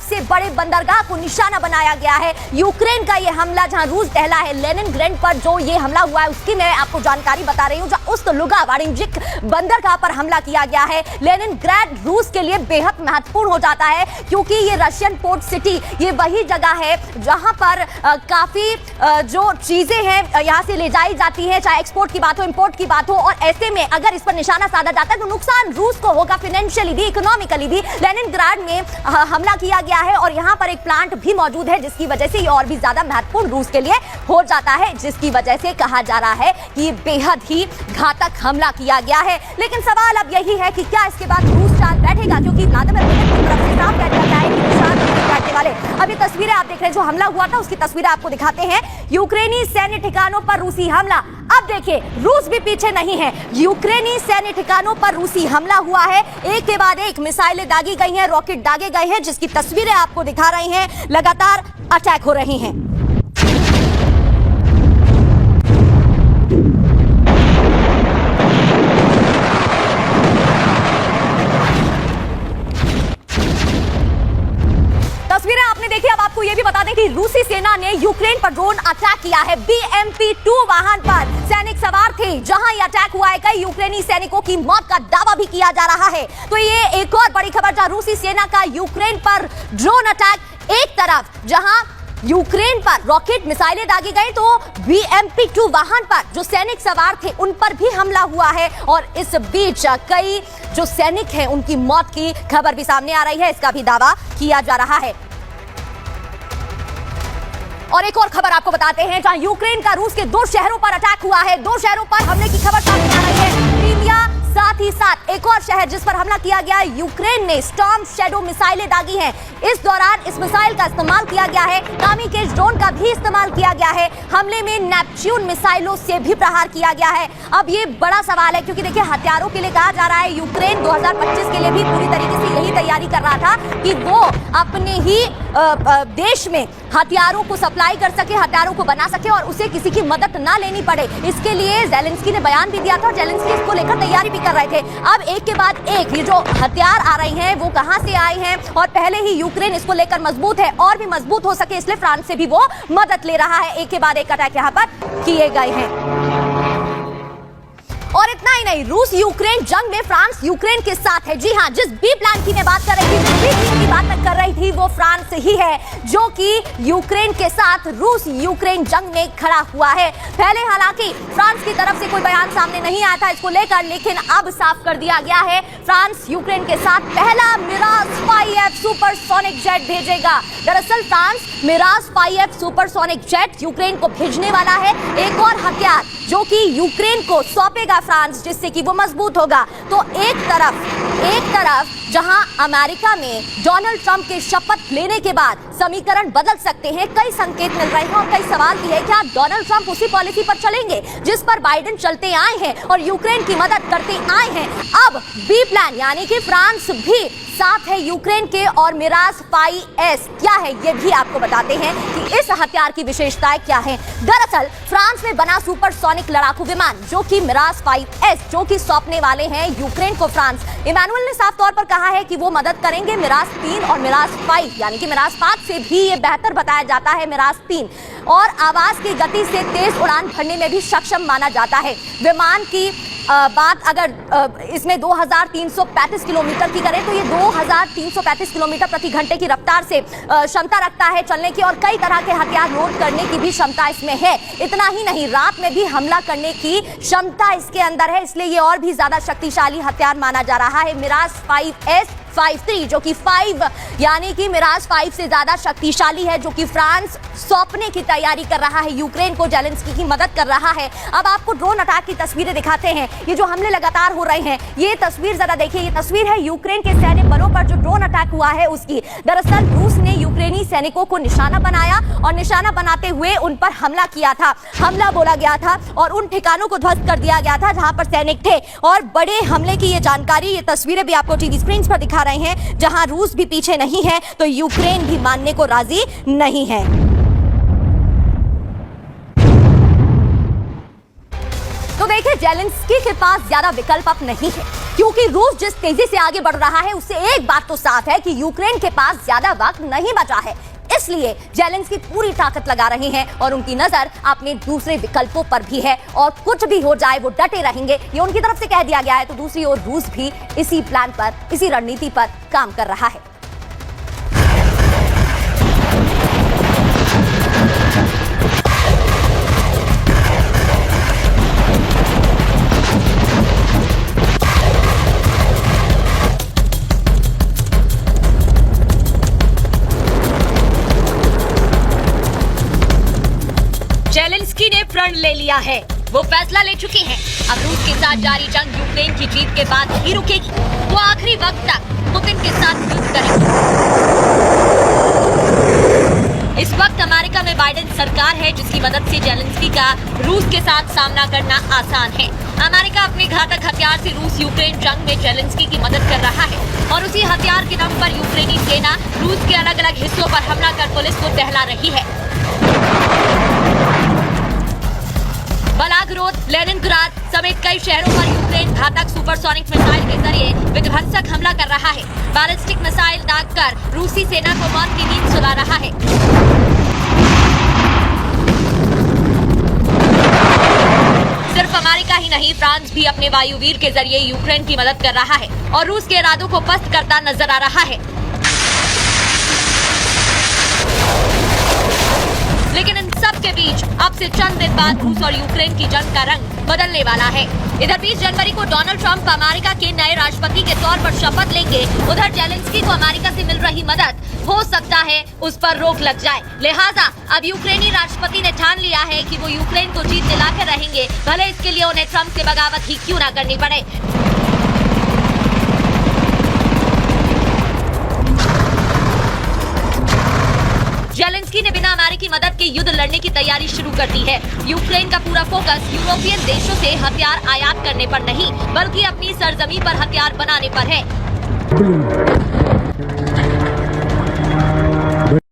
सबसे बड़े बंदरगाह को निशाना बनाया गया है। यूक्रेन का ये हमला जहां रूस दहला है, लेनिनग्रेड पर जो ये हमला हुआ है उसकी मैं आपको जानकारी बता रही हूं। जहां उस्त-लुगा वाणिज्यिक बंदरगाह पर हमला किया गया है। लेनिनग्रेड रूस के लिए बेहद महत्वपूर्ण हो जाता है क्योंकि ये रशियन पोर्ट सिटी, ये वही जगह है जहां पर काफी जो चीजें हैं यहां से ले जाई जाती है, चाहे एक्सपोर्ट की बात हो, इंपोर्ट की बात हो। और ऐसे में अगर इस पर निशाना साधा जाता है तो नुकसान रूस को होगा, फाइनेंशियली भी, इकोनॉमिकली भी। लेनिनग्राड में हमला किया गया है और यहां पर एक प्लांट भी मौजूद है जिसकी वजह से ये और भी ज्यादा महत्वपूर्ण रूस के लिए हो जाता है, जिसकी वजह से कहा जा रहा है कि ये बेहद ही घातक हमला किया गया है। लेकिन सवाल अब यही है कि क्या इसके बाद रूस शांत बैठेगा, क्योंकि व्लादिमीर पुतिन की तरफ से साफ कह दिया गया है कि शांत नहीं बैठने वाले। अब ये तस्वीरें आप देख रहे हैं, जो हमला हुआ था उसकी तस्वीरें आपको दिखाते हैं। यूक्रेनी सैन्य ठिकानों पर रूसी हमला। अब देखिए, रूस भी पीछे नहीं है। यूक्रेनी सैन्य ठिकानों पर रूसी हमला हुआ है, एक के बाद एक मिसाइलें दागी गई हैं, रॉकेट दागे गए हैं, जिसकी तस्वीरें आपको दिखा रही हैं। लगातार अटैक हो रहे हैं। तस्वीरें आपने देखी। अब आपको यह भी बता दें कि रूसी सेना ने यूक्रेन पर ड्रोन अटैक किया है। BMP-2 वाहन पर सैनिक सवार थे। जहां यह अटैक हुआ है, कई यूक्रेनी सैनिकों की मौत का दावा भी किया जा रहा है। तो ये एक और बड़ी खबर, जहां रूसी सेना का यूक्रेन पर ड्रोन अटैक। एक तरफ जहां यूक्रेन पर रॉकेट मिसाइलें दागी गई, तो BMP-2 वाहन पर जो सैनिक सवार थे उन पर भी हमला हुआ है। और इस बीच कई जो सैनिक हैं उनकी मौत की खबर भी सामने आ रही है, इसका भी दावा किया जा रहा है। और एक और खबर आपको बताते हैं, जहां यूक्रेन का रूस के 2 शहरों पर अटैक हुआ है। 2 शहरों पर हमले की खबर सामने आ रही है। क्रीमिया, साथ ही साथ एक और शहर जिस पर हमला किया गया, यूक्रेन ने स्टॉर्म शैडो मिसाइलें दागी हैं। इस दौरान इस मिसाइल का इस्तेमाल किया गया है, कामिकेज ड्रोन का भी इस्तेमाल किया गया है। हमले में नेपच्यून मिसाइलों से भी प्रहार किया गया है। अब ये बड़ा सवाल है, क्योंकि देखिए हथियारों के लिए कहा जा रहा है, यूक्रेन 2025 के लिए भी पूरी तरीके से यही तैयारी कर रहा था कि वो अपने ही देश में हथियारों को सप्लाई कर सके, हथियारों को बना सके और उसे किसी की मदद ना लेनी पड़े। इसके लिए ज़ेलेंस्की ने बयान भी दिया था और ज़ेलेंस्की इसको लेकर तैयारी भी कर रहे थे। अब एक के बाद एक ये जो हथियार आ रही हैं वो कहां से आए हैं, और पहले ही यूक्रेन इसको लेकर मजबूत है, और भी मजबूत हो सके इसलिए फ्रांस से भी वो मदद ले रहा है। एक के बाद एक अटैक यहां पर किए गए हैं। और इतना ही नहीं, रूस यूक्रेन जंग में फ्रांस यूक्रेन के साथ है। जी हां, जिस बी प्लान की मैं बात कर रही थी, जिस बी टीम की बात मैं कर रही थी, वो फ्रांस ही है, जो कि यूक्रेन के साथ रूस यूक्रेन जंग में खड़ा हुआ है। पहले हालांकि फ्रांस की तरफ से कोई बयान सामने नहीं आया था इसको लेकर, लेकिन अब साफ कर दिया गया है, फ्रांस यूक्रेन के साथ पहला मिराज 5F सुपरसोनिक जेट भेजेगा। दरअसल France Mirage 5F supersonic jet Ukraine को भेजने वाला है, एक और हथियार जो कि यूक्रेन को सौंपेगा फ्रांस, जिससे कि वो मजबूत होगा। तो एक तरफ जहां अमेरिका में डोनाल्ड ट्रंप के शपथ लेने के बाद समीकरण बदल सकते हैं, कई संकेत मिल रहे हैं और कई सवाल भी है, क्या डोनाल्ड ट्रंप उसी पॉलिसी पर चलेंगे जिस पर बाइडेन चलते आए हैं और यूक्रेन की मदद करते आए हैं। अब बी प्लान यानी कि फ्रांस भी साथ है यूक्रेन के, और मिराज 5S क्या है ये भी आपको बताते हैं कि इस हथियार की विशेषताएं क्या है। दरअसल फ्रांस में बना सुपरसोनिक लड़ाकू विमान जो कि मिराज 5S जो कि सौंपने वाले हैं यूक्रेन को फ्रांस, इमैनुअल ने साफ तौर पर कहा है कि वो मदद करेंगे मिराज 3 और मिराज 5, यानी कि मिराज 5 से भी ये बेहतर बताया जाता है मिराज 3, और आवाज की गति से तेज उड़ान भरने में भी सक्षम माना जाता है। विमान की बात अगर इसमें 2335 किलोमीटर की करें तो ये 2335 किलोमीटर प्रति घंटे की रफ्तार से क्षमता रखता है चलने की, और कई तरह के हथियार लोड करने की भी क्षमता इसमें है। इतना ही नहीं, रात में भी हमला करने की क्षमता इसके अंदर है, इसलिए ये और भी ज्यादा शक्तिशाली हथियार माना जा रहा है। मिराज 5S 5-3 जो कि 5 यानी कि मिराज 5 से ज्यादा शक्तिशाली है, जो कि फ्रांस सौंपने की तैयारी कर रहा है यूक्रेन को, ज़ेलेंस्की की मदद कर रहा है। अब आपको ड्रोन अटैक की तस्वीरें दिखाते हैं। ये जो हमले लगातार हो रहे हैं, ये तस्वीर जरा देखिए। ये तस्वीर है यूक्रेन के सैन्य बलों पर जो ड्रोन अटैक हुआ है उसकी। दरअसल रूस ने यूक्रेनी सैनिकों को निशाना बनाया और निशाना बनाते हुए उन पर हमला किया था, हमला बोला गया था, और उन ठिकानों को ध्वस्त कर दिया गया था जहां पर सैनिक थे। और बड़े हमले की ये जानकारी, ये तस्वीरें भी आपको टीवी स्क्रीन पर दिखा रहे हैं, जहां रूस भी पीछे नहीं है तो यूक्रेन भी मानने को राजी नहीं है। तो देखिए, ज़ेलेंस्की के पास ज्यादा विकल्प अब नहीं है, क्योंकि रूस जिस तेजी से आगे बढ़ रहा है उससे एक बात तो साफ है कि यूक्रेन के पास ज्यादा वक्त नहीं बचा है। इसलिए जेलेंस्की पूरी ताकत लगा रहे हैं और उनकी नजर अपने दूसरे विकल्पों पर भी है और कुछ भी हो जाए वो डटे रहेंगे, ये उनकी तरफ से कह दिया गया है। तो दूसरी ओर रूस भी इसी प्लान पर, इसी रणनीति पर काम कर रहा है। जेलेंस्की ने प्रण ले लिया है, वो फैसला ले चुके हैं। अब रूस के साथ जारी जंग यूक्रेन की जीत के बाद ही रुकेगी। वो आखिरी वक्त तक पुतिन के साथ युद्ध करेंगे। इस वक्त अमेरिका में बाइडेन सरकार है जिसकी मदद से जेलेंस्की का रूस के साथ सामना करना आसान है। अमेरिका अपने घातक हथियार से रूस यूक्रेन जंग में जेलेंस्की की मदद कर रहा है और उसी हथियार के दम पर यूक्रेनी सेना रूस के अलग अलग हिस्सों पर हमला कर पुलिस को दहला रही है। बलागरोद, लेनिनग्राद समेत कई शहरों पर यूक्रेन घातक सुपरसोनिक मिसाइल के जरिए विध्वंसक हमला कर रहा है। बैलिस्टिक मिसाइल दागकर रूसी सेना को मौत की नींद सुला रहा है। सिर्फ अमेरिका ही नहीं, फ्रांस भी अपने वायुवीर के जरिए यूक्रेन की मदद कर रहा है और रूस के इरादों को पस्त करता नजर आ रहा है। लेकिन इन सब के बीच अब से चंद दिन बाद रूस और यूक्रेन की जंग का रंग बदलने वाला है। इधर 20 जनवरी को डोनाल्ड ट्रंप अमेरिका के नए राष्ट्रपति के तौर पर शपथ लेंगे। उधर जेलेंस्की को अमेरिका से मिल रही मदद हो सकता है उस पर रोक लग जाए। लिहाजा अब यूक्रेनी राष्ट्रपति ने ठान लिया है कि वो यूक्रेन को जीत दिलाकर रहेंगे, भले इसके लिए उन्हें ट्रंप से बगावत ही क्यों न करनी पड़े। जेलेंस्की ने बिना अमेरिकी मदद के युद्ध लड़ने की तैयारी शुरू कर दी है। यूक्रेन का पूरा फोकस यूरोपियन देशों से हथियार आयात करने पर नहीं, बल्कि अपनी सरजमीन पर हथियार बनाने पर है।